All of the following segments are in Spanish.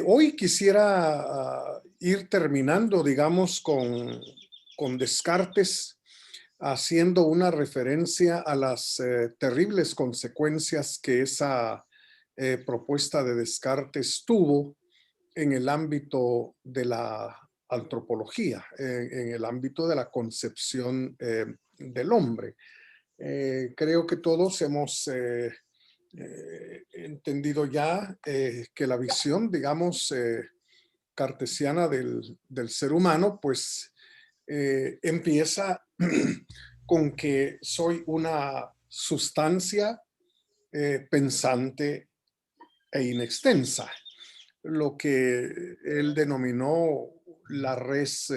Hoy quisiera ir terminando, digamos, con Descartes, haciendo una referencia a las terribles consecuencias que esa propuesta de Descartes tuvo en el ámbito de la antropología, en el ámbito de la concepción del hombre. Creo que todos hemos entendido ya que la visión, digamos, cartesiana del ser humano, pues empieza con que soy una sustancia pensante e inextensa, lo que él denominó la res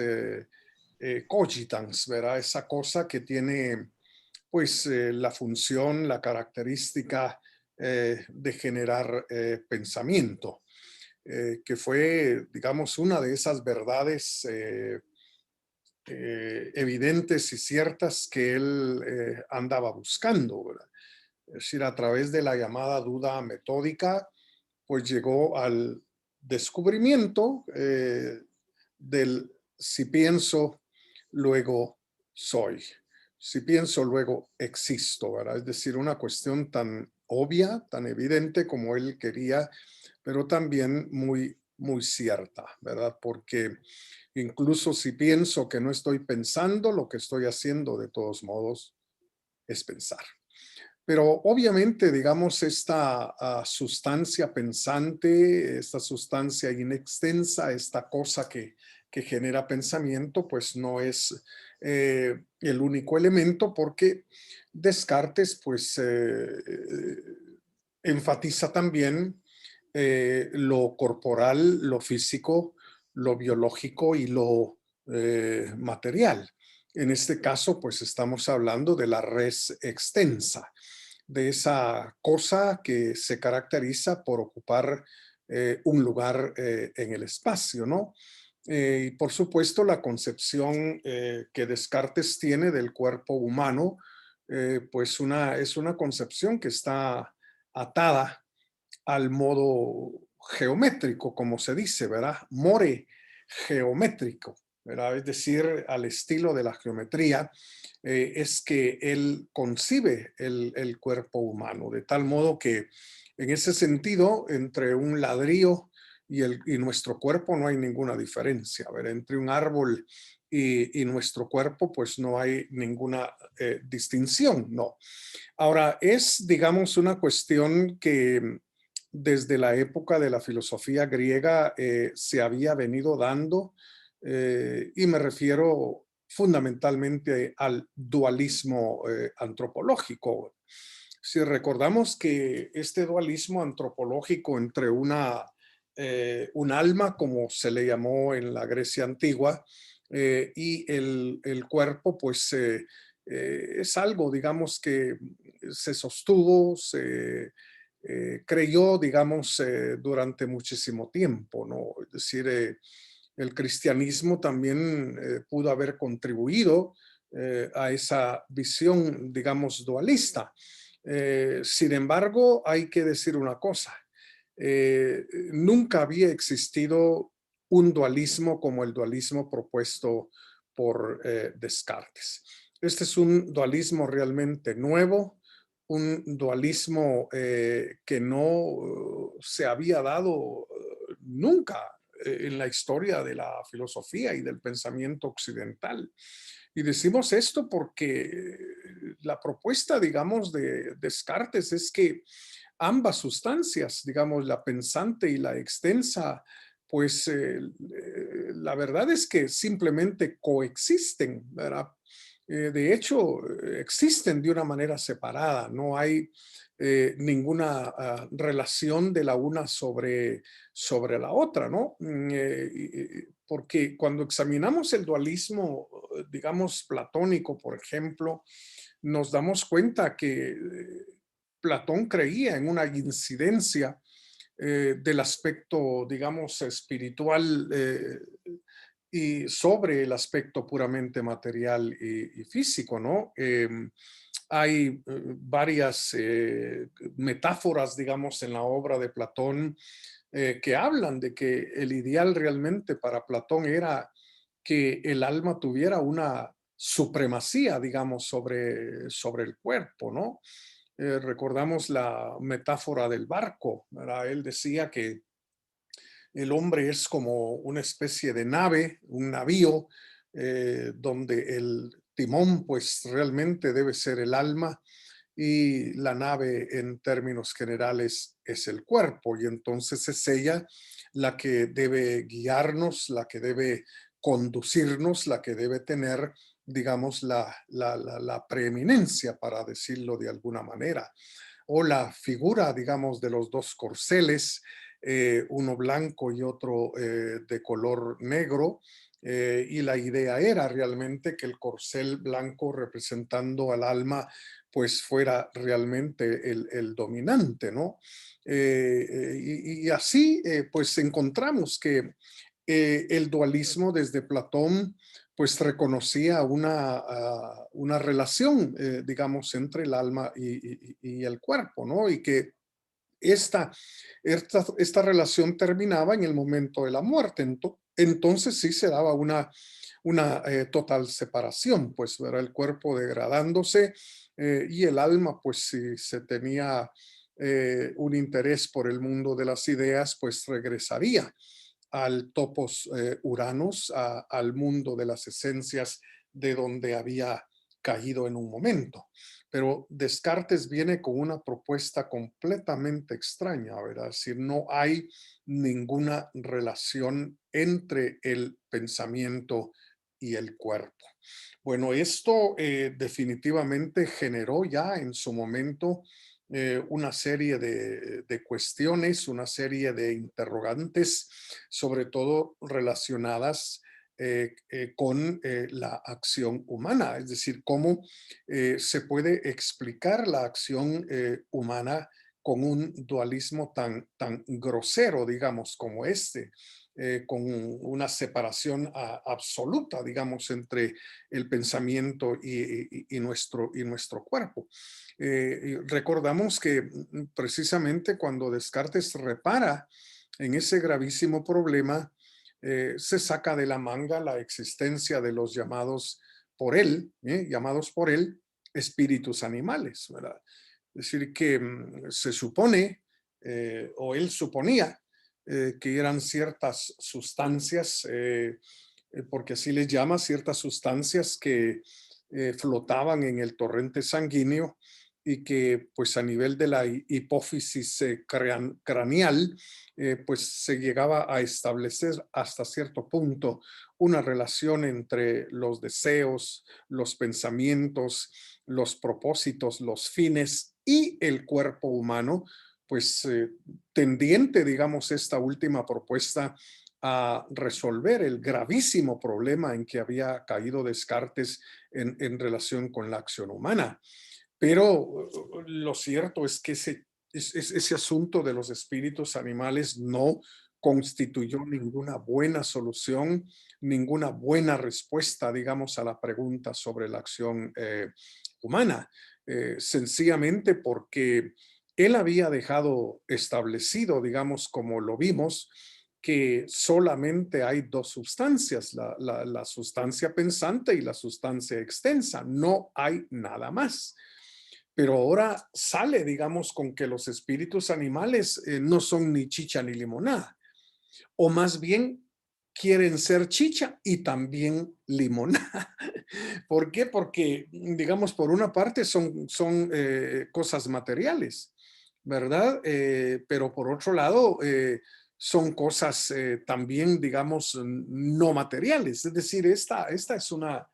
cogitans, ¿verdad? Esa cosa que tiene pues la función, la característica de generar pensamiento, que fue, digamos, una de esas verdades evidentes y ciertas que él andaba buscando, ¿verdad? Es decir, a través de la llamada duda metódica, pues llegó al descubrimiento del si pienso, luego soy. Si pienso, luego existo, ¿verdad? Es decir, una cuestión tan obvia, tan evidente como él quería, pero también muy, muy cierta, ¿verdad? Porque incluso si pienso que no estoy pensando, lo que estoy haciendo de todos modos es pensar. Pero obviamente, digamos, esta sustancia pensante, esta sustancia inextensa, esta cosa que genera pensamiento, pues no es el único elemento porque Descartes, pues, enfatiza también lo corporal, lo físico, lo biológico y lo material. En este caso, pues estamos hablando de la res extensa, de esa cosa que se caracteriza por ocupar un lugar en el espacio, ¿no? Y por supuesto, la concepción que Descartes tiene del cuerpo humano, pues es una concepción que está atada al modo geométrico, como se dice, ¿verdad? More geométrico, ¿verdad? Es decir, al estilo de la geometría, es que él concibe el cuerpo humano, de tal modo que en ese sentido, entre un ladrillo y nuestro cuerpo no hay ninguna diferencia, ¿verdad? Entre un árbol y nuestro cuerpo, pues no hay ninguna distinción, no. Ahora, es, digamos, una cuestión que desde la época de la filosofía griega se había venido dando, y me refiero fundamentalmente al dualismo antropológico. Si recordamos que este dualismo antropológico entre un alma, como se le llamó en la Grecia antigua, y el cuerpo, pues es algo, digamos, que se sostuvo, se creyó, digamos, durante muchísimo tiempo, ¿no? Es decir, el cristianismo también pudo haber contribuido a esa visión, digamos, dualista. Sin embargo, hay que decir una cosa. Nunca había existido un dualismo como el dualismo propuesto por Descartes. Este es un dualismo realmente nuevo, un dualismo que no se había dado nunca en la historia de la filosofía y del pensamiento occidental. Y decimos esto porque la propuesta, digamos, de Descartes es que ambas sustancias, digamos, la pensante y la extensa, pues la verdad es que simplemente coexisten, ¿verdad? De hecho, existen de una manera separada, no hay ninguna relación de la una sobre la otra, ¿no? Porque cuando examinamos el dualismo, digamos, platónico, por ejemplo, nos damos cuenta que Platón creía en una incidencia del aspecto, digamos, espiritual y sobre el aspecto puramente material y físico, ¿no? Hay varias metáforas, digamos, en la obra de Platón que hablan de que el ideal realmente para Platón era que el alma tuviera una supremacía, digamos, sobre el cuerpo, ¿no? Recordamos la metáfora del barco, ¿verdad? Él decía que el hombre es como una especie de nave, un navío, donde el timón pues realmente debe ser el alma y la nave en términos generales es el cuerpo, y entonces es ella la que debe guiarnos, la que debe conducirnos, la que debe tener, digamos, la preeminencia, para decirlo de alguna manera, o la figura, digamos, de los dos corceles, uno blanco y otro de color negro. Y la idea era realmente que el corcel blanco, representando al alma, pues fuera realmente el dominante, ¿no? Y así, pues encontramos que el dualismo desde Platón pues reconocía una relación, digamos, entre el alma y el cuerpo, ¿no? Y que esta, esta relación terminaba en el momento de la muerte. Entonces sí se daba una total separación, pues era el cuerpo degradándose, y el alma, pues si se tenía un interés por el mundo de las ideas, pues regresaría al topos Uranus, al mundo de las esencias de donde había caído en un momento. Pero Descartes viene con una propuesta completamente extraña, ¿verdad? Es decir, no hay ninguna relación entre el pensamiento y el cuerpo. Bueno, esto definitivamente generó ya en su momento una serie de cuestiones, una serie de interrogantes, sobre todo relacionadas con la acción humana, es decir, cómo se puede explicar la acción humana con un dualismo tan grosero, digamos, como este, con una separación absoluta, digamos, entre el pensamiento y nuestro cuerpo. Y recordamos que precisamente cuando Descartes repara en ese gravísimo problema, se saca de la manga la existencia de los llamados por él espíritus animales, ¿verdad? Es decir, que se supone, o él suponía, que eran ciertas sustancias, porque así les llama, ciertas sustancias que flotaban en el torrente sanguíneo y que pues a nivel de la hipófisis craneal, pues se llegaba a establecer hasta cierto punto una relación entre los deseos, los pensamientos, los propósitos, los fines y el cuerpo humano, pues tendiente, digamos, esta última propuesta a resolver el gravísimo problema en que había caído Descartes en relación con la acción humana. Pero lo cierto es que ese asunto de los espíritus animales no constituyó ninguna buena solución, ninguna buena respuesta, digamos, a la pregunta sobre la acción humana, sencillamente porque él había dejado establecido, digamos, como lo vimos, que solamente hay dos sustancias, la sustancia pensante y la sustancia extensa, no hay nada más. Pero ahora sale, digamos, con que los espíritus animales no son ni chicha ni limonada, o más bien quieren ser chicha y también limonada. ¿Por qué? Porque, digamos, por una parte son cosas materiales, ¿verdad? Pero por otro lado, son cosas también, digamos, no materiales. Es decir, esta es una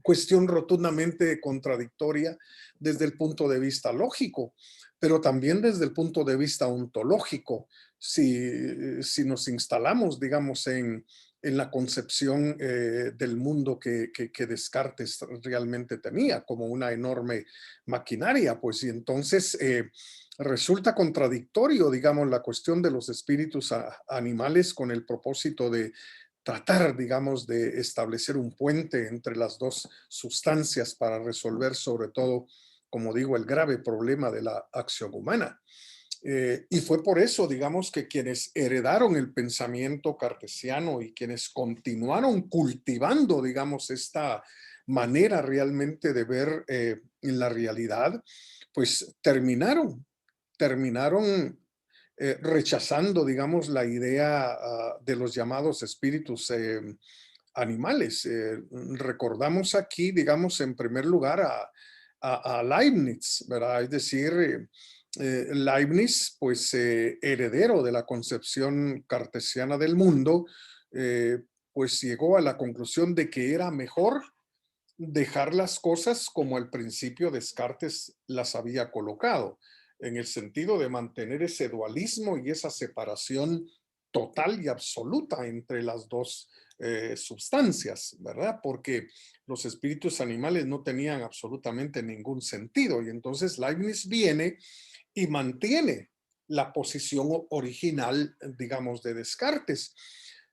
cuestión rotundamente contradictoria desde el punto de vista lógico, pero también desde el punto de vista ontológico. Si nos instalamos, digamos, en la concepción del mundo que Descartes realmente tenía como una enorme maquinaria, pues y entonces resulta contradictorio, digamos, la cuestión de los espíritus animales con el propósito de tratar, digamos, de establecer un puente entre las dos sustancias para resolver sobre todo, como digo, el grave problema de la acción humana. Y fue por eso, digamos, que quienes heredaron el pensamiento cartesiano y quienes continuaron cultivando, digamos, esta manera realmente de ver en la realidad, pues terminaron rechazando, digamos, la idea de los llamados espíritus animales. Recordamos aquí, digamos, en primer lugar a Leibniz, ¿verdad? Es decir, Leibniz, pues heredero de la concepción cartesiana del mundo, pues llegó a la conclusión de que era mejor dejar las cosas como al principio Descartes las había colocado, en el sentido de mantener ese dualismo y esa separación total y absoluta entre las dos sustancias, ¿verdad? Porque los espíritus animales no tenían absolutamente ningún sentido y entonces Leibniz viene y mantiene la posición original, digamos, de Descartes.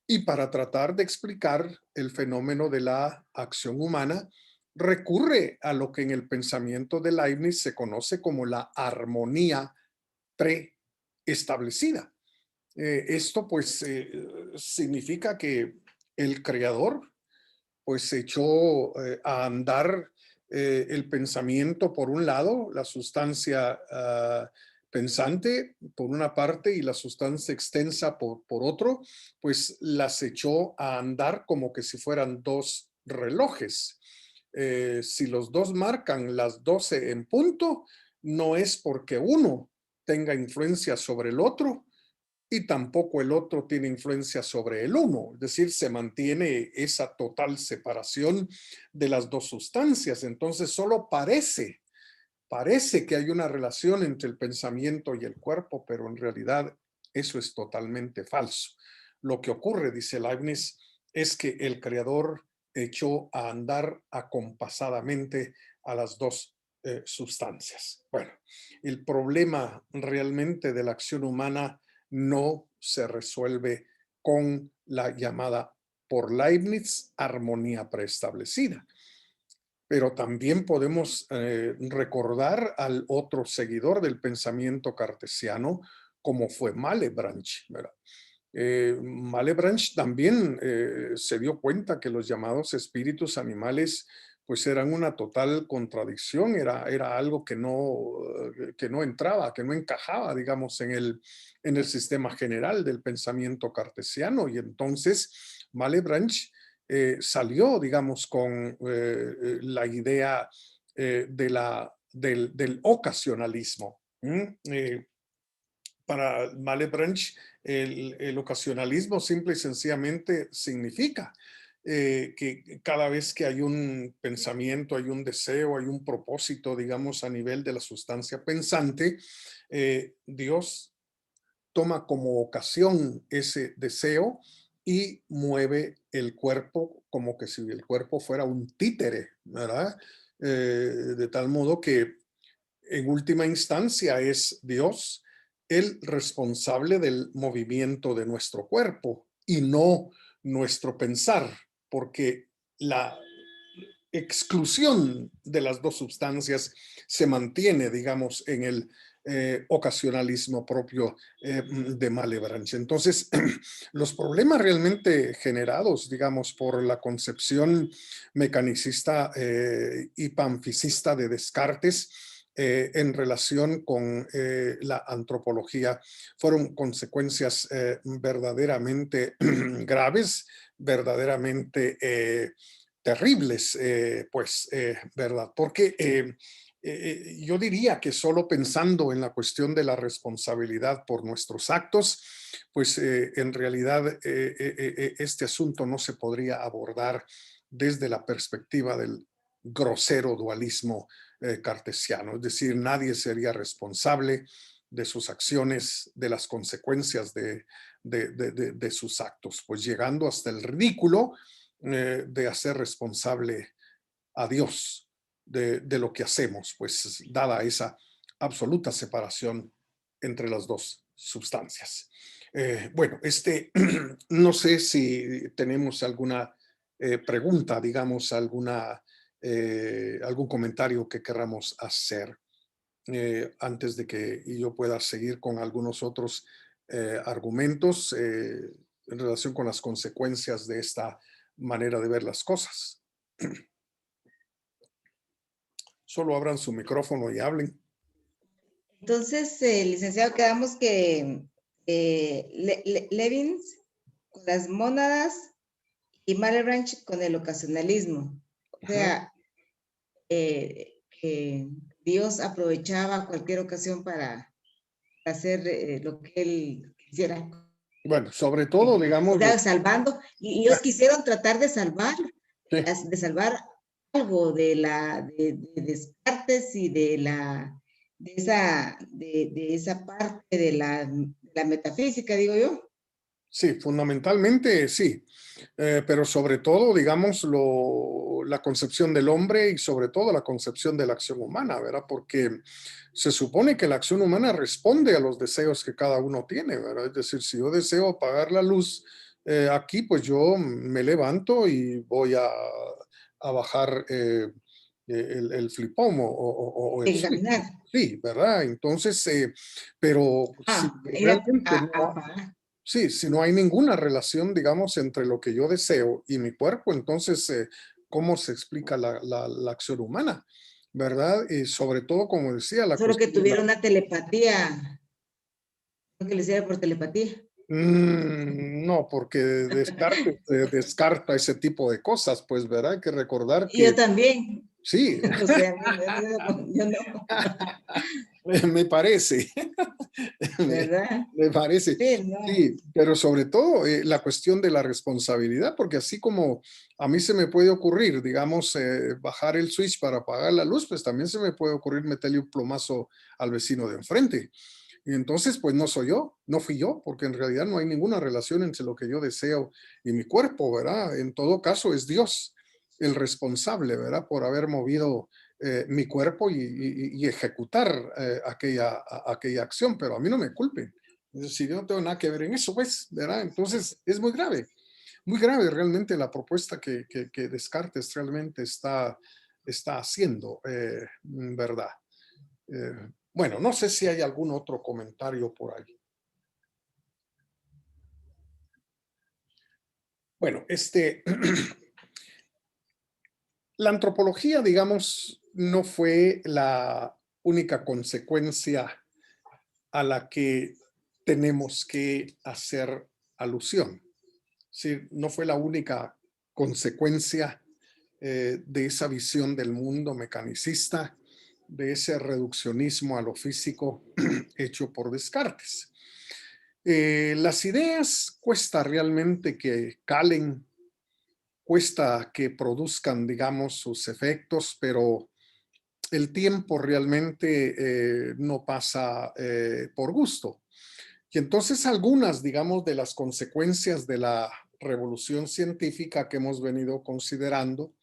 Y para tratar de explicar el fenómeno de la acción humana, recurre a lo que en el pensamiento de Leibniz se conoce como la armonía preestablecida. Esto pues significa que el creador pues echó a andar el pensamiento por un lado, la sustancia pensante por una parte y la sustancia extensa por otro, pues las echó a andar como que si fueran dos relojes. Si los dos marcan las 12 en punto, no es porque uno tenga influencia sobre el otro, y tampoco el otro tiene influencia sobre el uno, es decir, se mantiene esa total separación de las dos sustancias. Entonces solo parece que hay una relación entre el pensamiento y el cuerpo, pero en realidad eso es totalmente falso. Lo que ocurre, dice Leibniz, es que el creador echó a andar acompasadamente a las dos sustancias. Bueno, el problema realmente de la acción humana no se resuelve con la llamada por Leibniz armonía preestablecida. Pero también podemos recordar al otro seguidor del pensamiento cartesiano, como fue Malebranche, ¿verdad? Malebranche también se dio cuenta que los llamados espíritus animales pues eran una total contradicción, era algo que no entraba, que no encajaba, digamos, en el sistema general del pensamiento cartesiano. Y entonces Malebranche salió, digamos, con la idea del ocasionalismo. Para Malebranche, el ocasionalismo simple y sencillamente significa que cada vez que hay un pensamiento, hay un deseo, hay un propósito, digamos, a nivel de la sustancia pensante, Dios toma como ocasión ese deseo y mueve el cuerpo como que si el cuerpo fuera un títere, ¿verdad? De tal modo que en última instancia es Dios el responsable del movimiento de nuestro cuerpo y no nuestro pensar, porque la exclusión de las dos sustancias se mantiene, digamos, en el ocasionalismo propio de Malebranche. Entonces, los problemas realmente generados, digamos, por la concepción mecanicista y panfisista de Descartes, en relación con la antropología fueron consecuencias verdaderamente graves, verdaderamente terribles, pues, ¿verdad? Porque yo diría que solo pensando en la cuestión de la responsabilidad por nuestros actos, pues en realidad este asunto no se podría abordar desde la perspectiva del grosero dualismo cartesiano, es decir, nadie sería responsable de sus acciones, de las consecuencias de sus actos, pues llegando hasta el ridículo de hacer responsable a Dios de lo que hacemos, pues dada esa absoluta separación entre las dos sustancias. Bueno, no sé si tenemos alguna pregunta, digamos, algún comentario que queramos hacer. antes de que yo pueda seguir con algunos otros argumentos en relación con las consecuencias de esta manera de ver las cosas. Solo abran su micrófono y hablen. Entonces, licenciado, quedamos que Levins con las mónadas y Malebranche con el ocasionalismo. O sea, que Dios aprovechaba cualquier ocasión para hacer lo que él quisiera. Bueno, sobre todo, O digamos, sea, salvando, y ellos quisieron tratar sí, de salvar algo de Descartes y de esa parte de la metafísica, digo yo. sí, fundamentalmente sí, pero sobre todo, digamos, la concepción del hombre y sobre todo la concepción de la acción humana, ¿verdad? Porque se supone que la acción humana responde a los deseos que cada uno tiene, ¿verdad? Es decir, si yo deseo apagar la luz aquí, pues yo me levanto y voy a bajar el flipón o el switch. Examinar. Sí, ¿verdad? Entonces, pero si Ir realmente a no, pagar. sí, si no hay ninguna relación, digamos, entre lo que yo deseo y mi cuerpo, entonces, ¿cómo se explica la acción humana? ¿Verdad? Y sobre todo, como decía, la Solo que cuestión de tuviera una telepatía, que lo hiciera por telepatía. No, porque Descartes descarta ese tipo de cosas, pues, ¿verdad? Hay que recordar Y yo que también. sí, O sea, yo no, me parece. Me, ¿verdad? me parece, Sí, no. sí, pero sobre todo la cuestión de la responsabilidad, porque así como a mí se me puede ocurrir, digamos, bajar el switch para apagar la luz, pues también se me puede ocurrir meterle un plomazo al vecino de enfrente. Y entonces, pues no soy yo, no fui yo, porque en realidad no hay ninguna relación entre lo que yo deseo y mi cuerpo, ¿verdad? En todo caso, es Dios el responsable, ¿verdad? Por haber movido mi cuerpo y ejecutar aquella acción, pero a mí no me culpen. Es decir, yo no tengo nada que ver en eso, pues, ¿verdad? Entonces, es muy grave realmente la propuesta que Descartes realmente está haciendo, ¿verdad? Bueno, no sé si hay algún otro comentario por ahí. Bueno, la antropología, digamos, no fue la única consecuencia a la que tenemos que hacer alusión. Sí, no fue la única consecuencia de esa visión del mundo mecanicista, de ese reduccionismo a lo físico hecho por Descartes. Las ideas cuesta realmente que calen, cuesta que produzcan, digamos, sus efectos, pero el tiempo realmente no pasa por gusto. Y entonces algunas, digamos, de las consecuencias de la revolución científica que hemos venido considerando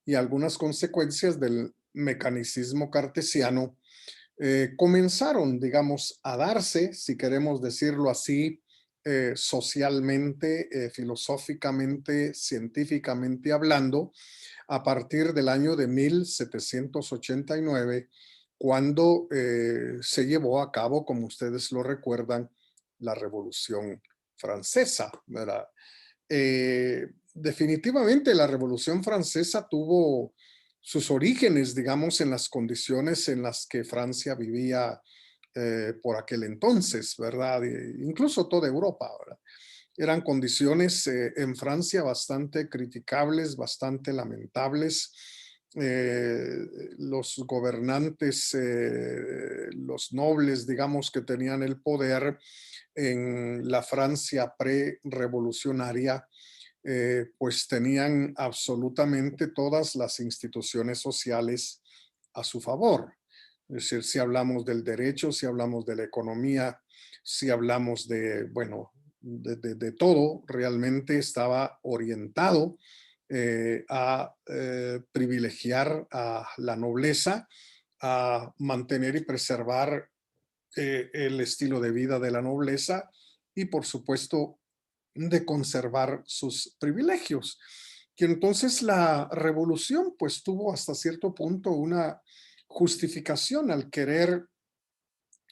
y algunas consecuencias del mecanicismo cartesiano comenzaron, digamos, a darse, si queremos decirlo así, socialmente, filosóficamente, científicamente hablando, a partir del año de 1789, cuando se llevó a cabo, como ustedes lo recuerdan, la Revolución Francesa, ¿verdad? Definitivamente la Revolución Francesa tuvo sus orígenes, digamos, en las condiciones en las que Francia vivía por aquel entonces, ¿verdad? Incluso toda Europa, ¿verdad? Eran condiciones en Francia bastante criticables, bastante lamentables. Los gobernantes, los nobles, digamos, que tenían el poder en la Francia pre-revolucionaria, pues tenían absolutamente todas las instituciones sociales a su favor. Es decir, si hablamos del derecho, si hablamos de la economía, si hablamos de, bueno, de todo, realmente estaba orientado a privilegiar a la nobleza, a mantener y preservar el estilo de vida de la nobleza y, por supuesto, de conservar sus privilegios. Y entonces la revolución pues tuvo hasta cierto punto una justificación al querer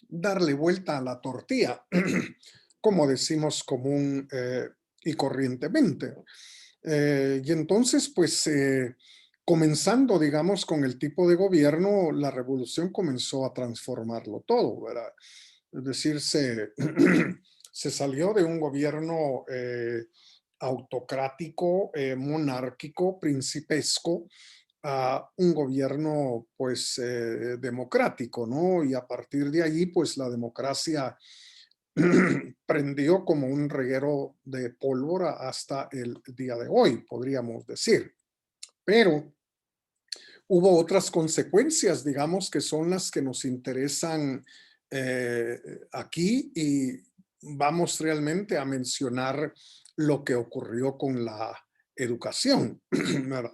darle vuelta a la tortilla, como decimos común y corrientemente. Y entonces, pues, comenzando, digamos, con el tipo de gobierno, la revolución comenzó a transformarlo todo, ¿verdad? Es decir, se salió de un gobierno autocrático, monárquico, principesco, a un gobierno pues democrático, ¿no? Y a partir de ahí pues la democracia prendió como un reguero de pólvora hasta el día de hoy, podríamos decir. Pero hubo otras consecuencias, digamos, que son las que nos interesan eh, aquí y vamos realmente a mencionar lo que ocurrió con la educación. ¿Verdad?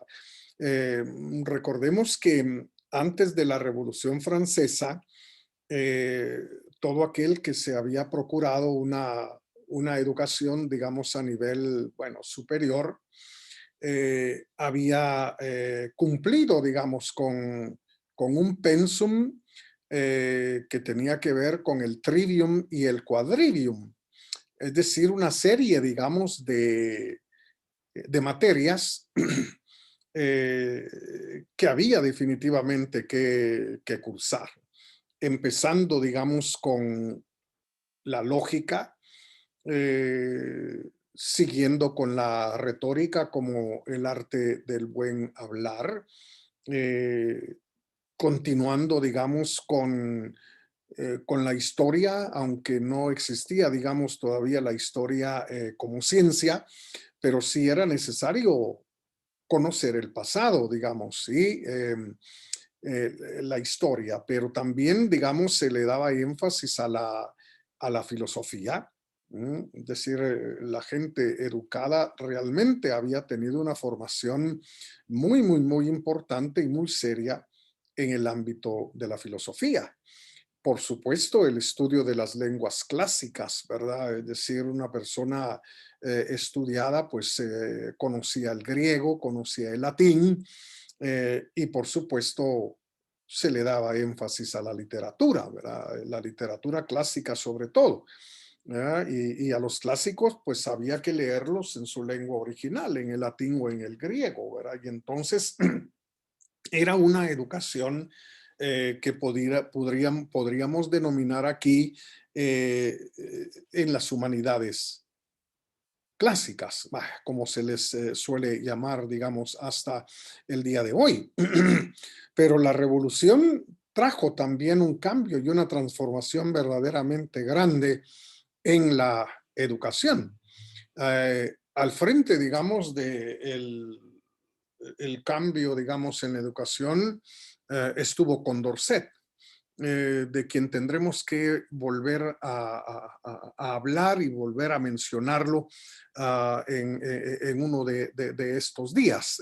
Recordemos que antes de la Revolución Francesa, eh, todo aquel que se había procurado una educación, digamos, a nivel, bueno, superior, había cumplido, digamos, con un pensum que tenía que ver con el trivium y el quadrivium, es decir, una serie, digamos, de materias que había definitivamente que cursar, empezando, digamos, con la lógica, siguiendo con la retórica como el arte del buen hablar, eh, continuando, digamos, con la historia, aunque no existía, digamos, todavía la historia como ciencia, pero sí era necesario conocer el pasado, digamos, ¿sí? La historia, pero también, digamos, se le daba énfasis a la filosofía. Es decir, la gente educada realmente había tenido una formación muy, muy, muy importante y muy seria en el ámbito de la filosofía. Por supuesto, el estudio de las lenguas clásicas, ¿verdad? Es decir, una persona estudiada, pues conocía el griego, conocía el latín, y por supuesto se le daba énfasis a la literatura, ¿verdad? La literatura clásica sobre todo. ¿Verdad? Y a los clásicos pues había que leerlos en su lengua original, en el latín o en el griego, ¿verdad? Y entonces era una educación que podríamos denominar aquí en las humanidades clásicas, como se les suele llamar, digamos, hasta el día de hoy. Pero la revolución trajo también un cambio y una transformación verdaderamente grande en la educación. Al frente, digamos, de el cambio, digamos, en la educación, estuvo Condorcet, de quien tendremos que volver a hablar y volver a mencionarlo en uno de estos días.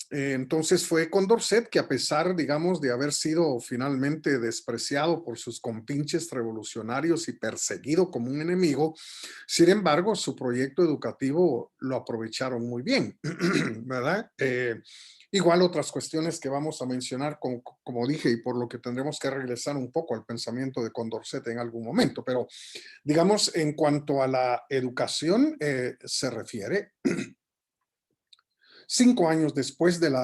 Entonces fue Condorcet que a pesar, digamos, de haber sido finalmente despreciado por sus compinches revolucionarios y perseguido como un enemigo, sin embargo, su proyecto educativo lo aprovecharon muy bien, ¿verdad? Igual otras cuestiones que vamos a mencionar, como dije, y por lo que tendremos que regresar un poco al pensamiento de Condorcet en algún momento, pero digamos, en cuanto a la educación se refiere, 5 años después del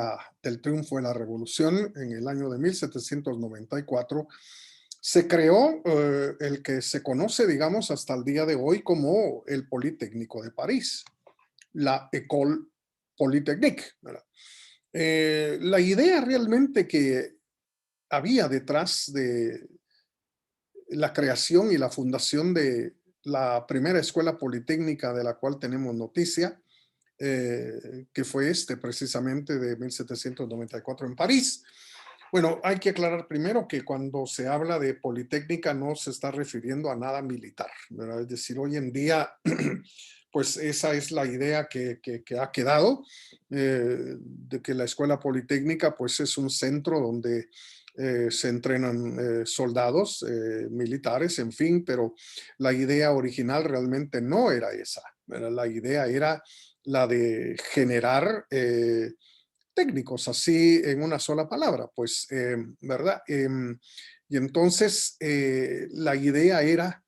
triunfo de la revolución, en el año de 1794, se creó el que se conoce, digamos, hasta el día de hoy como el Politécnico de París, la École Polytechnique, ¿verdad? La idea realmente que había detrás de la creación y la fundación de la primera escuela politécnica de la cual tenemos noticia, que fue precisamente de 1794 en París. Bueno, hay que aclarar primero que cuando se habla de politécnica no se está refiriendo a nada militar, ¿verdad? Es decir, hoy en día, pues esa es la idea que ha quedado, de que la escuela politécnica pues es un centro donde se entrenan soldados, militares, en fin, pero la idea original realmente no era esa, ¿verdad? La idea era la de generar técnicos, así en una sola palabra, pues, ¿verdad? Y entonces la idea era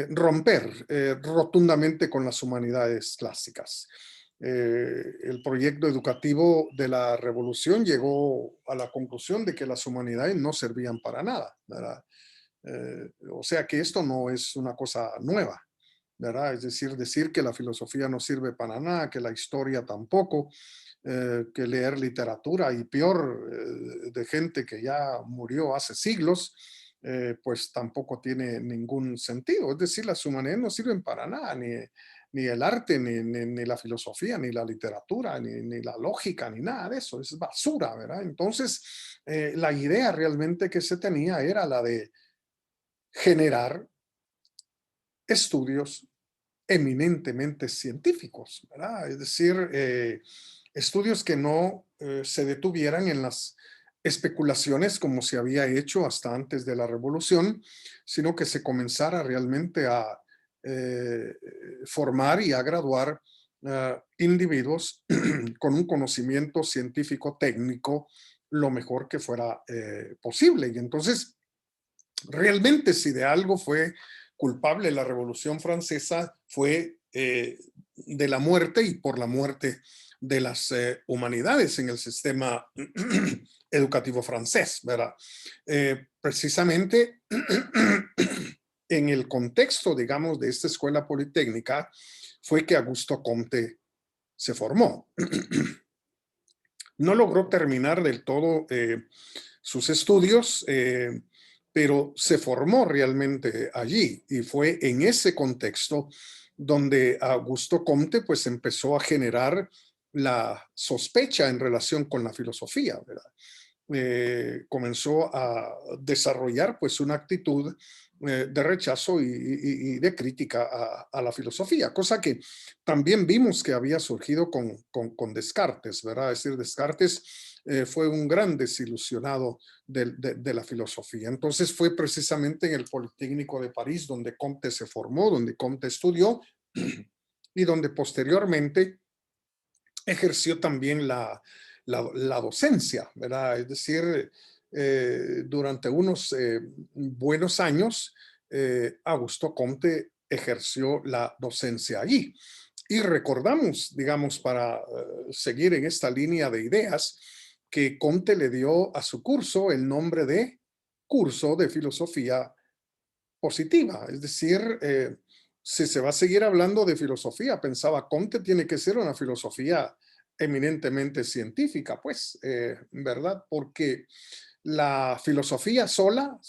romper rotundamente con las humanidades clásicas. El proyecto educativo de la revolución llegó a la conclusión de que las humanidades no servían para nada, ¿verdad? O sea que esto no es una cosa nueva, ¿verdad? Es decir que la filosofía no sirve para nada, que la historia tampoco, que leer literatura y peor de gente que ya murió hace siglos, pues tampoco tiene ningún sentido. Es decir, las humanidades no sirven para nada, ni el arte, ni la filosofía, ni la literatura, ni la lógica, ni nada de eso. Es basura, ¿verdad? Entonces, la idea realmente que se tenía era la de generar estudios eminentemente científicos, ¿verdad? Es decir, estudios que no se detuvieran en las especulaciones como se había hecho hasta antes de la revolución, sino que se comenzara realmente a eh, formar y a graduar individuos con un conocimiento científico técnico lo mejor que fuera posible. Y entonces, realmente si de algo fue culpable la Revolución Francesa fue de la muerte y por la muerte de las humanidades en el sistema educativo francés, ¿verdad? Precisamente en el contexto, digamos, de esta escuela politécnica fue que Augusto Comte se formó. No logró terminar del todo sus estudios, pero se formó realmente allí y fue en ese contexto donde Augusto Comte pues empezó a generar la sospecha en relación con la filosofía, ¿verdad? Comenzó a desarrollar pues una actitud de rechazo y de crítica a la filosofía, cosa que también vimos que había surgido con Descartes, ¿verdad? Es decir, Descartes fue un gran desilusionado de la filosofía. Entonces fue precisamente en el Politécnico de París donde Comte se formó, donde Comte estudió y donde posteriormente ejerció también la docencia, ¿verdad? Es decir, durante unos buenos años, Augusto Comte ejerció la docencia allí. Y recordamos, digamos, para seguir en esta línea de ideas, que Comte le dio a su curso el nombre de Curso de Filosofía Positiva. Es decir, si se va a seguir hablando de filosofía, pensaba Comte, tiene que ser una filosofía eminentemente científica, pues, ¿verdad? Porque la filosofía sola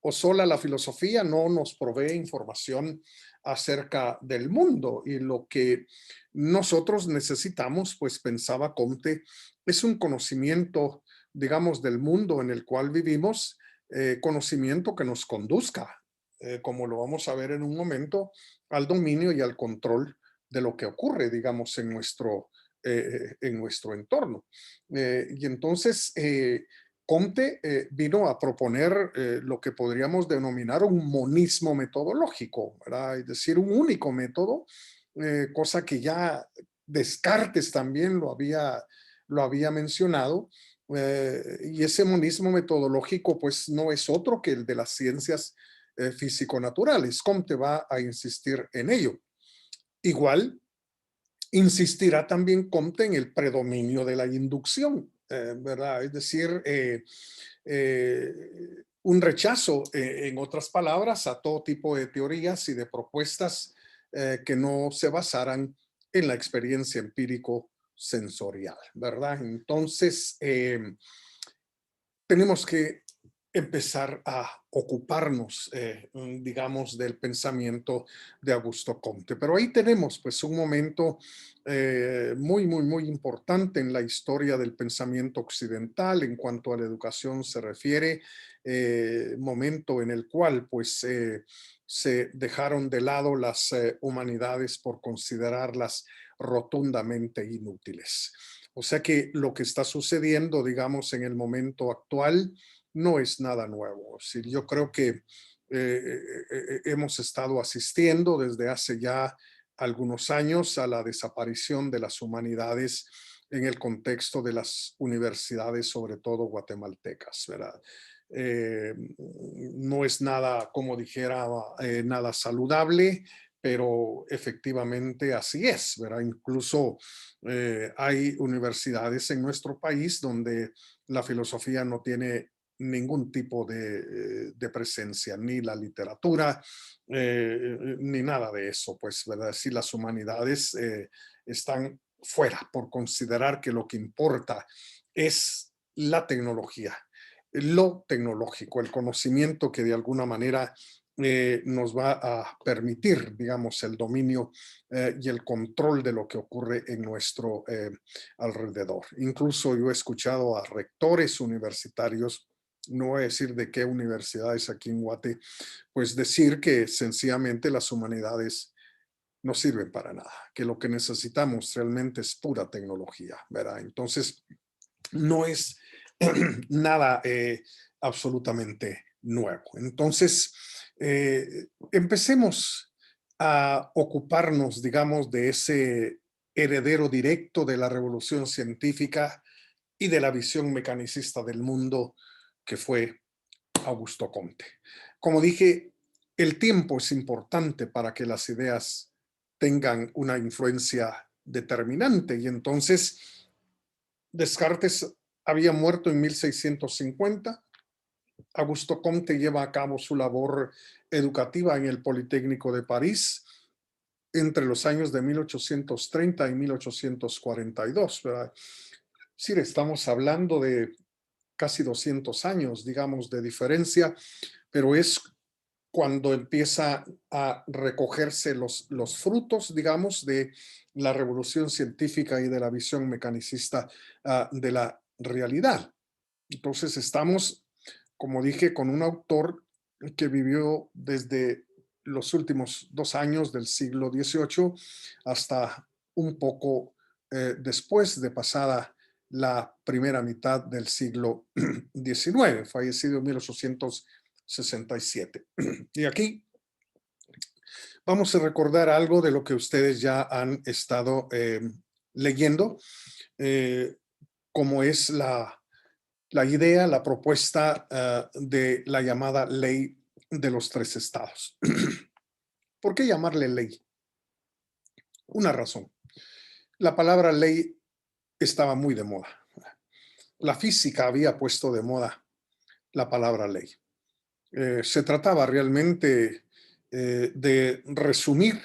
o sola la filosofía no nos provee información acerca del mundo y lo que nosotros necesitamos, pues pensaba Comte, es un conocimiento, digamos, del mundo en el cual vivimos, conocimiento que nos conduzca, como lo vamos a ver en un momento, al dominio y al control de lo que ocurre, digamos, en nuestro entorno. Y entonces, Comte vino a proponer lo que podríamos denominar un monismo metodológico, ¿verdad? Es decir, un único método, cosa que ya Descartes también lo había mencionado, y ese monismo metodológico pues no es otro que el de las ciencias físico-naturales. Comte va a insistir en ello. Igual, insistirá también Comte en el predominio de la inducción, ¿verdad? Es decir, un rechazo, en otras palabras, a todo tipo de teorías y de propuestas que no se basaran en la experiencia empírico sensorial, ¿verdad? Entonces, tenemos que empezar a ocuparnos, digamos, del pensamiento de Augusto Comte. Pero ahí tenemos, pues, un momento muy importante en la historia del pensamiento occidental en cuanto a la educación se refiere, momento en el cual, pues, se dejaron de lado las humanidades por considerarlas rotundamente inútiles. O sea que lo que está sucediendo, digamos, en el momento actual no es nada nuevo. Sí, yo creo que hemos estado asistiendo desde hace ya algunos años a la desaparición de las humanidades en el contexto de las universidades, sobre todo guatemaltecas, ¿verdad? No es nada, como dijera, nada saludable, pero efectivamente así es, ¿verdad? Incluso hay universidades en nuestro país donde la filosofía no tiene ningún tipo de presencia, ni la literatura, ni nada de eso, pues, ¿verdad? Si las humanidades están fuera por considerar que lo que importa es la tecnología, lo tecnológico, el conocimiento que de alguna manera nos va a permitir, digamos, el dominio y el control de lo que ocurre en nuestro alrededor. Incluso yo he escuchado a rectores universitarios, no voy a decir de qué universidades aquí en Guate, pues decir que sencillamente las humanidades no sirven para nada, que lo que necesitamos realmente es pura tecnología, ¿verdad? Entonces, no es nada absolutamente nuevo. Entonces, empecemos a ocuparnos, digamos, de ese heredero directo de la revolución científica y de la visión mecanicista del mundo que fue Augusto Comte. Como dije, el tiempo es importante para que las ideas tengan una influencia determinante y entonces Descartes había muerto en 1650. Augusto Comte lleva a cabo su labor educativa en el Politécnico de París entre los años de 1830 y 1842, ¿verdad? Sí, estamos hablando de casi 200 años, digamos, de diferencia, pero es cuando empieza a recogerse los frutos, digamos, de la revolución científica y de la visión mecanicista de la realidad. Entonces estamos, como dije, con un autor que vivió desde los últimos 2 años del siglo XVIII hasta un poco después de pasada la primera mitad del siglo XIX, fallecido en 1867. Y aquí vamos a recordar algo de lo que ustedes ya han estado leyendo, eh, como es la idea, la propuesta de la llamada ley de los tres estados. ¿Por qué llamarle ley? Una razón. La palabra ley estaba muy de moda. La física había puesto de moda la palabra ley. Se trataba realmente de resumir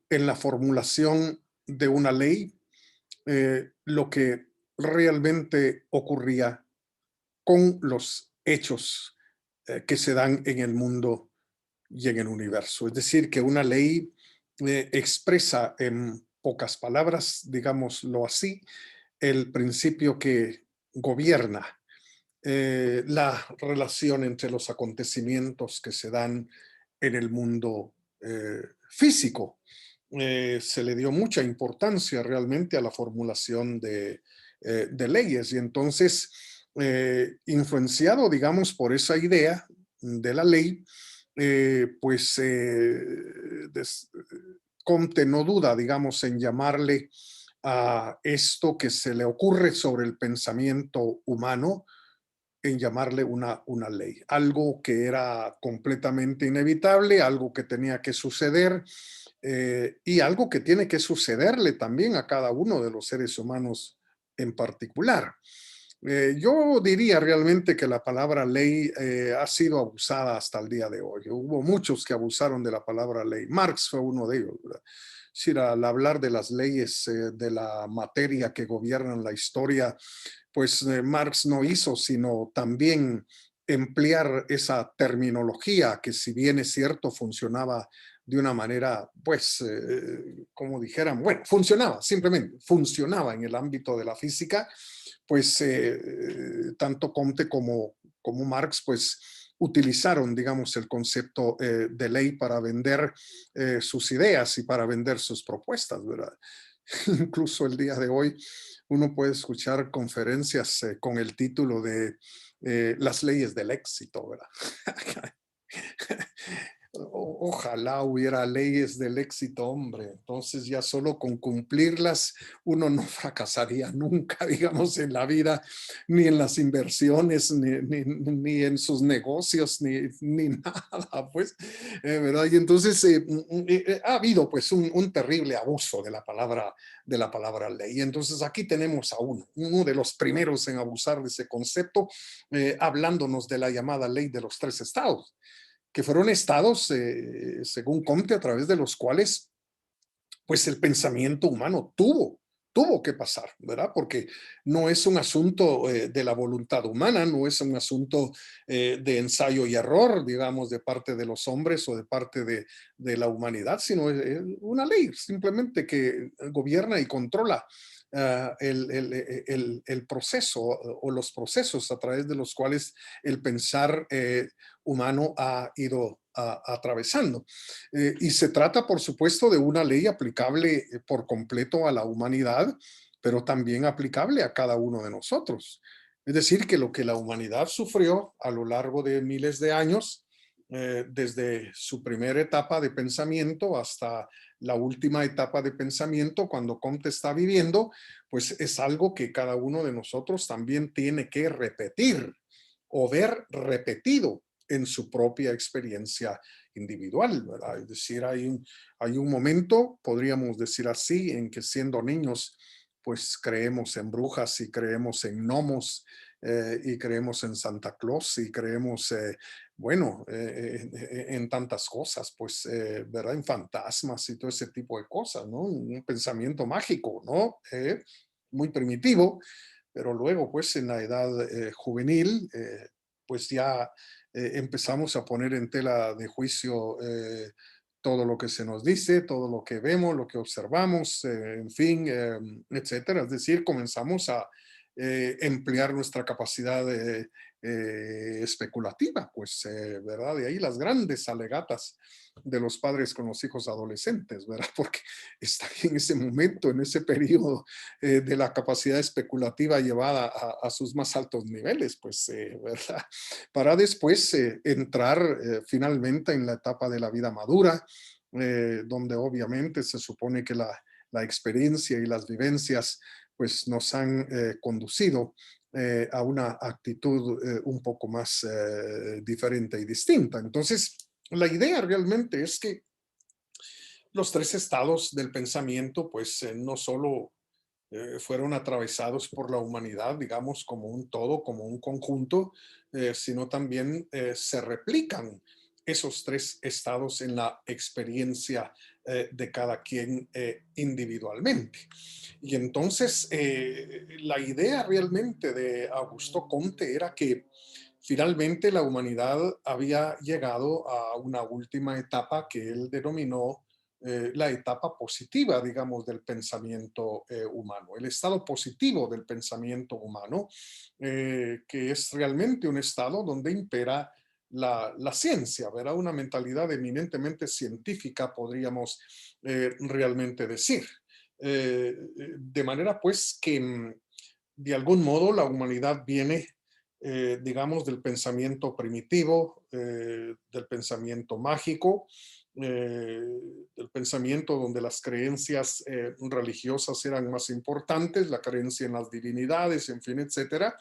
en la formulación de una ley lo que realmente ocurría con los hechos que se dan en el mundo y en el universo. Es decir, que una ley expresa en pocas palabras, digámoslo así, el principio que gobierna la relación entre los acontecimientos que se dan en el mundo físico. Se le dio mucha importancia realmente a la formulación de leyes y entonces, influenciado, digamos, por esa idea de la ley, pues Comte no duda, digamos, en llamarle a esto que se le ocurre sobre el pensamiento humano, en llamarle una ley, algo que era completamente inevitable, algo que tenía que suceder y algo que tiene que sucederle también a cada uno de los seres humanos en particular. Yo diría realmente que la palabra ley ha sido abusada hasta el día de hoy. Hubo muchos que abusaron de la palabra ley. Marx fue uno de ellos, ¿verdad? Es decir, al hablar de las leyes de la materia que gobiernan la historia, pues Marx no hizo sino también emplear esa terminología que, si bien es cierto, funcionaba de una manera, pues, como dijeran, bueno, funcionaba, simplemente funcionaba en el ámbito de la física, pues tanto Comte como Marx, pues utilizaron, digamos, el concepto de ley para vender sus ideas y para vender sus propuestas, ¿verdad? Incluso el día de hoy uno puede escuchar conferencias con el título de las leyes del éxito, ¿verdad? Ojalá hubiera leyes del éxito, hombre. Entonces ya solo con cumplirlas uno no fracasaría nunca, digamos, en la vida, ni en las inversiones, ni en sus negocios, ni nada, pues, ¿verdad? Y entonces ha habido pues un terrible abuso de la palabra ley. Entonces aquí tenemos a uno de los primeros en abusar de ese concepto, hablándonos de la llamada ley de los tres estados, que fueron estados, según Comte, a través de los cuales pues el pensamiento humano tuvo que pasar, ¿verdad? Porque no es un asunto de la voluntad humana, no es un asunto de ensayo y error, digamos, de parte de los hombres o de parte de la humanidad, sino es una ley simplemente que gobierna y controla el proceso o los procesos a través de los cuales el pensar humano ha ido atravesando. Y se trata, por supuesto, de una ley aplicable por completo a la humanidad, pero también aplicable a cada uno de nosotros. Es decir, que lo que la humanidad sufrió a lo largo de miles de años, desde su primera etapa de pensamiento hasta la última etapa de pensamiento, cuando Comte está viviendo, pues es algo que cada uno de nosotros también tiene que repetir o ver repetido en su propia experiencia individual, ¿verdad? Es decir, hay un momento, podríamos decir así, en que siendo niños, pues creemos en brujas y creemos en gnomos y creemos en Santa Claus y creemos, bueno, en tantas cosas, pues, ¿verdad? En fantasmas y todo ese tipo de cosas, ¿no? Un pensamiento mágico, ¿no? Muy primitivo, pero luego, pues, en la edad juvenil, pues ya empezamos a poner en tela de juicio todo lo que se nos dice, todo lo que vemos, lo que observamos, en fin, etcétera. Es decir, comenzamos a emplear nuestra capacidad especulativa, pues, ¿verdad? De ahí las grandes alegatas de los padres con los hijos adolescentes, ¿verdad? Porque está en ese momento, en ese periodo de la capacidad especulativa llevada a sus más altos niveles, pues, ¿verdad? Para después entrar finalmente en la etapa de la vida madura, donde obviamente se supone que la experiencia y las vivencias pues nos han conducido a una actitud un poco más diferente y distinta. Entonces, la idea realmente es que los tres estados del pensamiento, pues no solo fueron atravesados por la humanidad, digamos, como un todo, como un conjunto, sino también se replican esos tres estados en la experiencia de cada quien individualmente. Y entonces, la idea realmente de Augusto Comte era que finalmente la humanidad había llegado a una última etapa que él denominó la etapa positiva, digamos, del pensamiento humano, el estado positivo del pensamiento humano, que es realmente un estado donde impera la ciencia, ¿verdad? Una mentalidad eminentemente científica, podríamos realmente decir. De manera, pues, que de algún modo la humanidad viene, digamos, del pensamiento primitivo, del pensamiento mágico, eh, del pensamiento donde las creencias religiosas eran más importantes, la creencia en las divinidades, en fin, etcétera,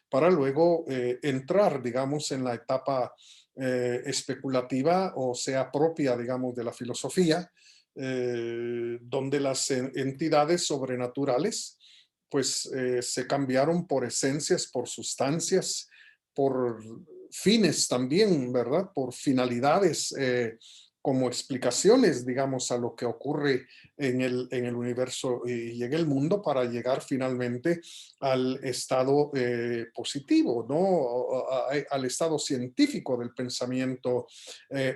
para luego entrar, digamos, en la etapa especulativa, o sea, propia, digamos, de la filosofía, donde las entidades sobrenaturales pues se cambiaron por esencias, por sustancias, por fines también, ¿verdad? Por finalidades como explicaciones, digamos, a lo que ocurre en el universo y en el mundo para llegar finalmente al estado positivo, ¿no? Al estado científico del pensamiento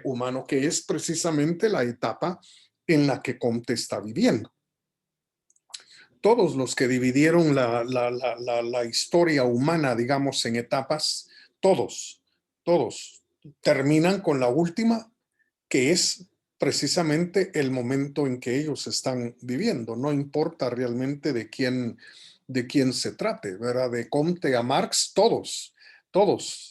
humano, que es precisamente la etapa en la que Comte está viviendo. Todos los que dividieron la historia humana, digamos, en etapas, todos terminan con la última, que es precisamente el momento en que ellos están viviendo. No importa realmente de quién se trate, ¿verdad? De Comte a Marx, todos.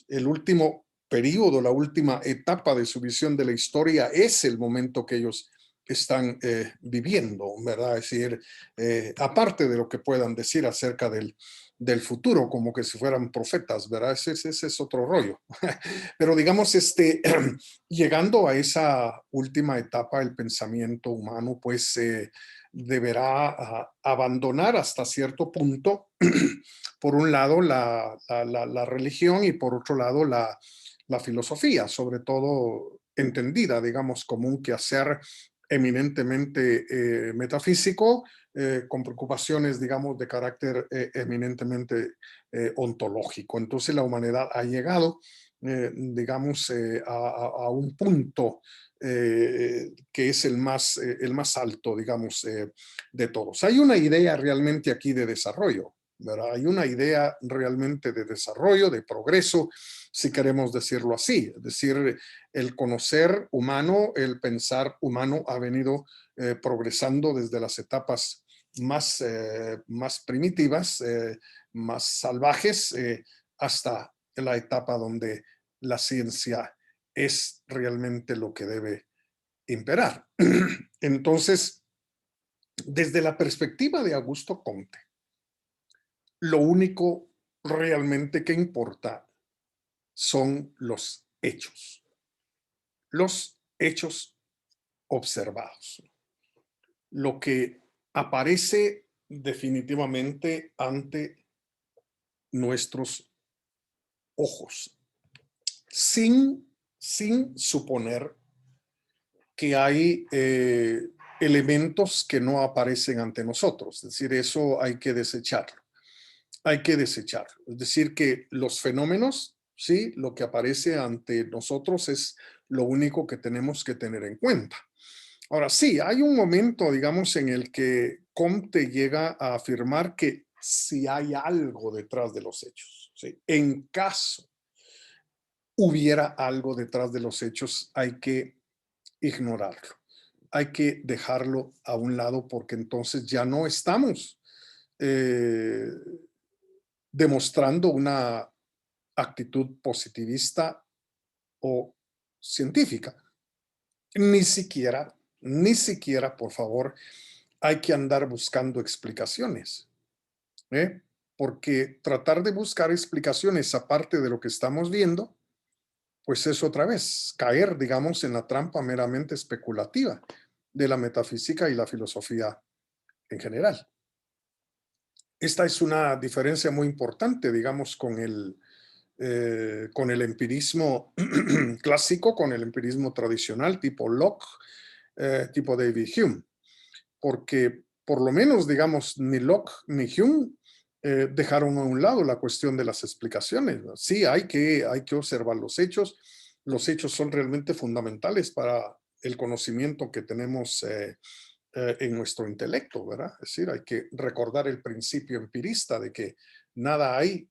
El último periodo, la última etapa de su visión de la historia es el momento que ellos están viviendo, ¿verdad? Es decir, aparte de lo que puedan decir acerca del futuro, como que si fueran profetas, ¿verdad? Ese es otro rollo. Pero digamos, llegando a esa última etapa, el pensamiento humano, pues deberá abandonar hasta cierto punto, por un lado, la religión y por otro lado, la filosofía, sobre todo entendida, digamos, como un quehacer eminentemente metafísico, con preocupaciones, digamos, de carácter eminentemente ontológico. Entonces la humanidad ha llegado, digamos, a un punto que es el más alto, digamos, de todos. Hay una idea realmente aquí de desarrollo, ¿verdad? Hay una idea realmente de desarrollo, de progreso, si queremos decirlo así. Es decir, el conocer humano, el pensar humano ha venido progresando desde las etapas más primitivas, más salvajes, hasta la etapa donde la ciencia es realmente lo que debe imperar. Entonces, desde la perspectiva de Augusto Comte, lo único realmente que importa son los hechos observados, lo que aparece definitivamente ante nuestros ojos, sin suponer que hay elementos que no aparecen ante nosotros. Es decir, eso hay que desecharlo. Hay que desecharlo. Es decir, que los fenómenos, sí, lo que aparece ante nosotros es lo único que tenemos que tener en cuenta. Ahora, sí, hay un momento, digamos, en el que Comte llega a afirmar que si hay algo detrás de los hechos, ¿sí? En caso hubiera algo detrás de los hechos, hay que ignorarlo. Hay que dejarlo a un lado porque entonces ya no estamos eh, demostrando una actitud positivista o científica. Ni siquiera, por favor, hay que andar buscando explicaciones, ¿eh? Porque tratar de buscar explicaciones aparte de lo que estamos viendo, pues es otra vez caer, digamos, en la trampa meramente especulativa de la metafísica y la filosofía en general. Esta es una diferencia muy importante, digamos, con el empirismo clásico, con el empirismo tradicional, tipo Locke, tipo David Hume, porque por lo menos, digamos, ni Locke ni Hume dejaron a un lado la cuestión de las explicaciones, ¿no? Sí, hay que observar los hechos son realmente fundamentales para el conocimiento que tenemos en nuestro intelecto, ¿verdad? Es decir, hay que recordar el principio empirista de que nada hay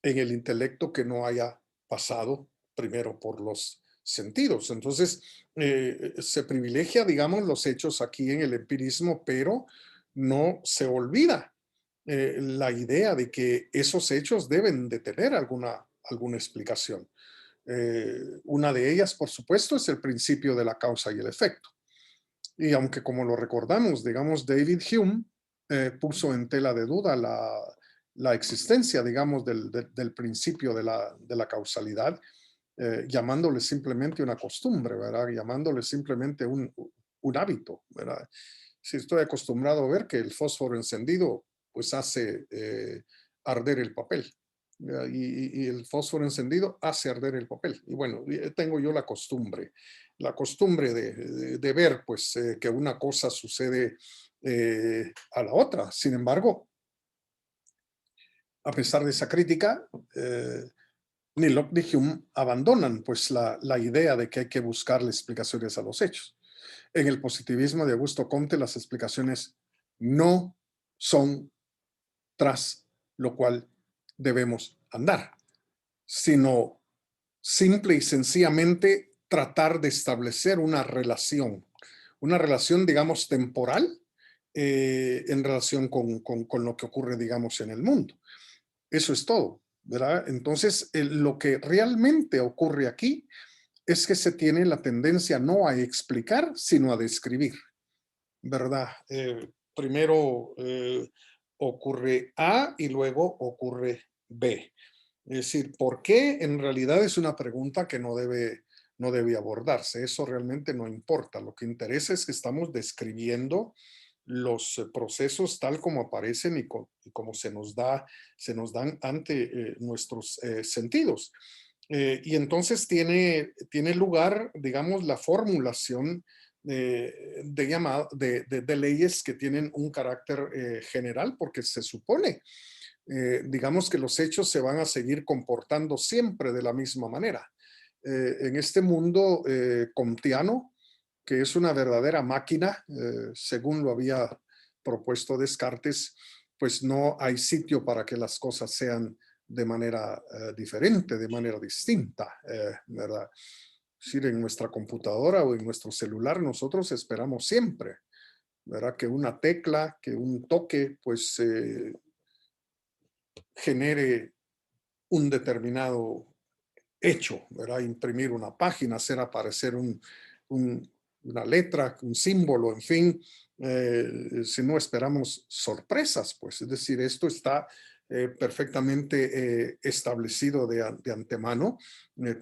en el intelecto que no haya pasado primero por los sentidos. Entonces, se privilegia, digamos, los hechos aquí en el empirismo, pero no se olvida la idea de que esos hechos deben de tener alguna explicación. Una de ellas, por supuesto, es el principio de la causa y el efecto. Y aunque como lo recordamos, digamos, David Hume puso en tela de duda la existencia, digamos, del principio de la causalidad, llamándole simplemente una costumbre, ¿verdad? Llamándole simplemente un hábito, ¿verdad? Si estoy acostumbrado a ver que el fósforo encendido, pues hace arder el papel. Y el fósforo encendido hace arder el papel. Y bueno, tengo yo la costumbre de ver, pues, que una cosa sucede a la otra. Sin embargo, a pesar de esa crítica, ni Locke ni Hume abandonan pues la idea de que hay que buscarle explicaciones a los hechos. En el positivismo de Augusto Comte, las explicaciones no son tras lo cual debemos andar, sino simple y sencillamente tratar de establecer una relación, digamos, temporal en relación con lo que ocurre, digamos, en el mundo. Eso es todo. ¿verdad? Entonces, lo que realmente ocurre aquí es que se tiene la tendencia no a explicar, sino a describir, ¿verdad? Primero ocurre A y luego ocurre B. Es decir, ¿por qué? En realidad es una pregunta que no debe abordarse. Eso realmente no importa. Lo que interesa es que estamos describiendo los procesos tal como aparecen y como se nos dan ante nuestros sentidos. Y entonces tiene lugar, digamos, la formulación de leyes que tienen un carácter general, porque se supone, digamos, que los hechos se van a seguir comportando siempre de la misma manera. En este mundo comtiano, que es una verdadera máquina, según lo había propuesto Descartes, pues no hay sitio para que las cosas sean de manera diferente, de manera distinta, ¿verdad? Es decir, en nuestra computadora o en nuestro celular nosotros esperamos siempre, ¿verdad? Que una tecla, que un toque, pues genere un determinado hecho, ¿verdad? Imprimir una página, hacer aparecer una letra, un símbolo, en fin, si no esperamos sorpresas, pues es decir, esto está perfectamente establecido de antemano.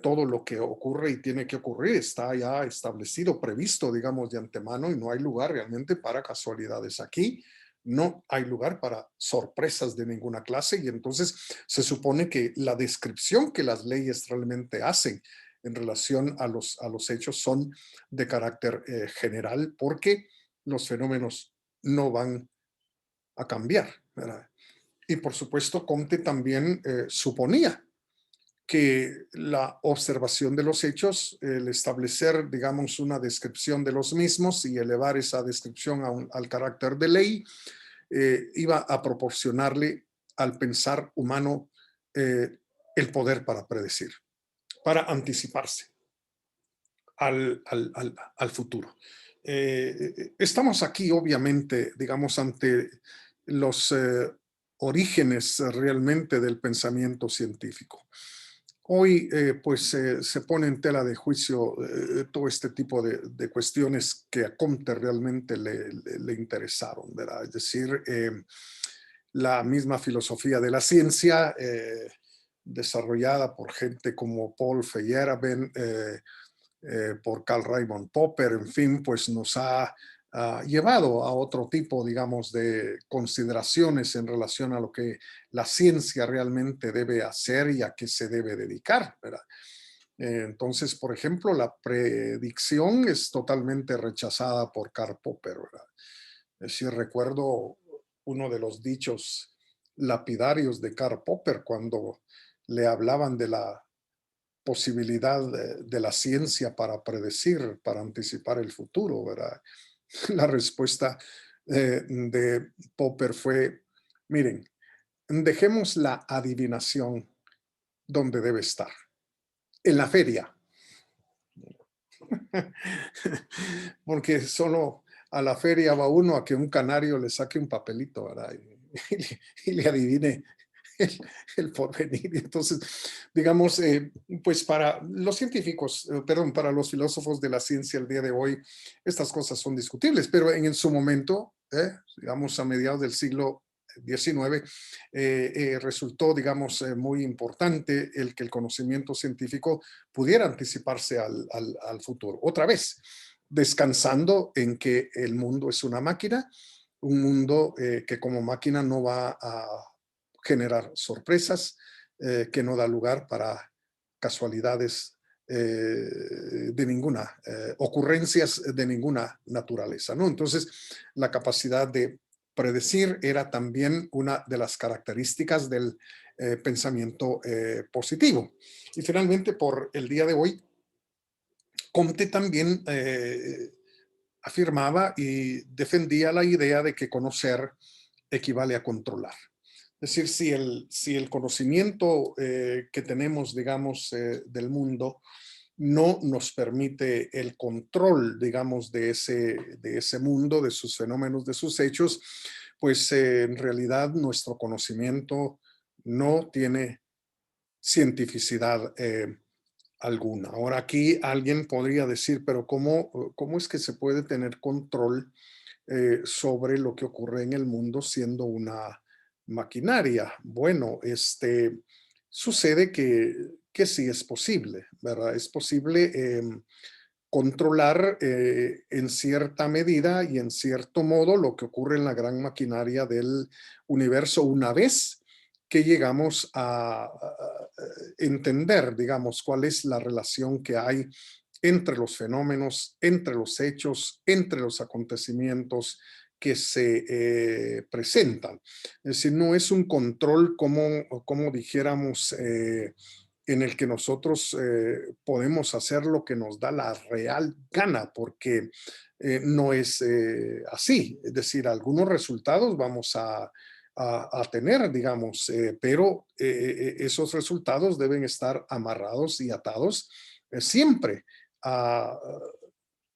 Todo lo que ocurre y tiene que ocurrir está ya establecido, previsto, digamos, de antemano y no hay lugar realmente para casualidades aquí. No hay lugar para sorpresas de ninguna clase y entonces se supone que la descripción que las leyes realmente hacen en relación a los hechos son de carácter general porque los fenómenos no van a cambiar, ¿verdad? Y por supuesto, Comte también suponía que la observación de los hechos, el establecer, digamos, una descripción de los mismos y elevar esa descripción al carácter de ley, iba a proporcionarle al pensar humano el poder para predecir, para anticiparse al futuro. Estamos aquí, obviamente, digamos, ante los orígenes realmente del pensamiento científico. Hoy, pues, se pone en tela de juicio todo este tipo de cuestiones que a Comte realmente le interesaron, ¿verdad? Es decir, la misma filosofía de la ciencia, desarrollada por gente como Paul Feyerabend, por Carl Raimund Popper, en fin, pues nos ha llevado a otro tipo, digamos, de consideraciones en relación a lo que la ciencia realmente debe hacer y a qué se debe dedicar, ¿verdad? Entonces, por ejemplo, la predicción es totalmente rechazada por Karl Popper, ¿verdad? Es decir, recuerdo uno de los dichos lapidarios de Karl Popper cuando le hablaban de la posibilidad de la ciencia para predecir, para anticipar el futuro, ¿verdad? La respuesta de Popper fue, miren, dejemos la adivinación donde debe estar, en la feria, porque solo a la feria va uno a que un canario le saque un papelito, ¿verdad? Y le adivine el, el porvenir. Entonces, digamos, pues para los científicos, perdón, para los filósofos de la ciencia el día de hoy, estas cosas son discutibles, pero en su momento, digamos, a mediados del siglo XIX, resultó, digamos, muy importante el que el conocimiento científico pudiera anticiparse al futuro. Otra vez, descansando en que el mundo es una máquina, un mundo que como máquina no va a generar sorpresas, que no da lugar para casualidades de ninguna, ocurrencias de ninguna naturaleza, ¿no? Entonces, la capacidad de predecir era también una de las características del pensamiento positivo. Y finalmente, por el día de hoy, Comte también afirmaba y defendía la idea de que conocer equivale a controlar. Es decir, si el conocimiento que tenemos, digamos, del mundo no nos permite el control, digamos, de ese mundo, de sus fenómenos, de sus hechos, pues en realidad nuestro conocimiento no tiene cientificidad alguna. Ahora aquí alguien podría decir, pero ¿cómo es que se puede tener control sobre lo que ocurre en el mundo siendo una maquinaria? Bueno, sucede que sí es posible, ¿verdad? Es posible controlar en cierta medida y en cierto modo lo que ocurre en la gran maquinaria del universo una vez que llegamos a entender, digamos, cuál es la relación que hay entre los fenómenos, entre los hechos, entre los acontecimientos que se presentan. Es decir, no es un control como dijéramos, en el que nosotros podemos hacer lo que nos da la real gana, porque no es así. Es decir, algunos resultados vamos a tener, digamos, pero esos resultados deben estar amarrados y atados siempre a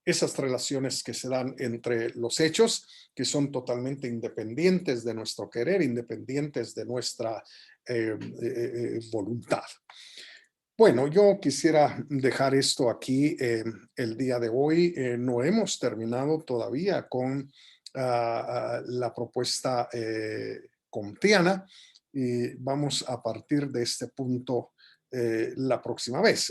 esas relaciones que se dan entre los hechos, que son totalmente independientes de nuestro querer, independientes de nuestra voluntad. Bueno, yo quisiera dejar esto aquí el día de hoy. No hemos terminado todavía con la propuesta comtiana y vamos a partir de este punto la próxima vez.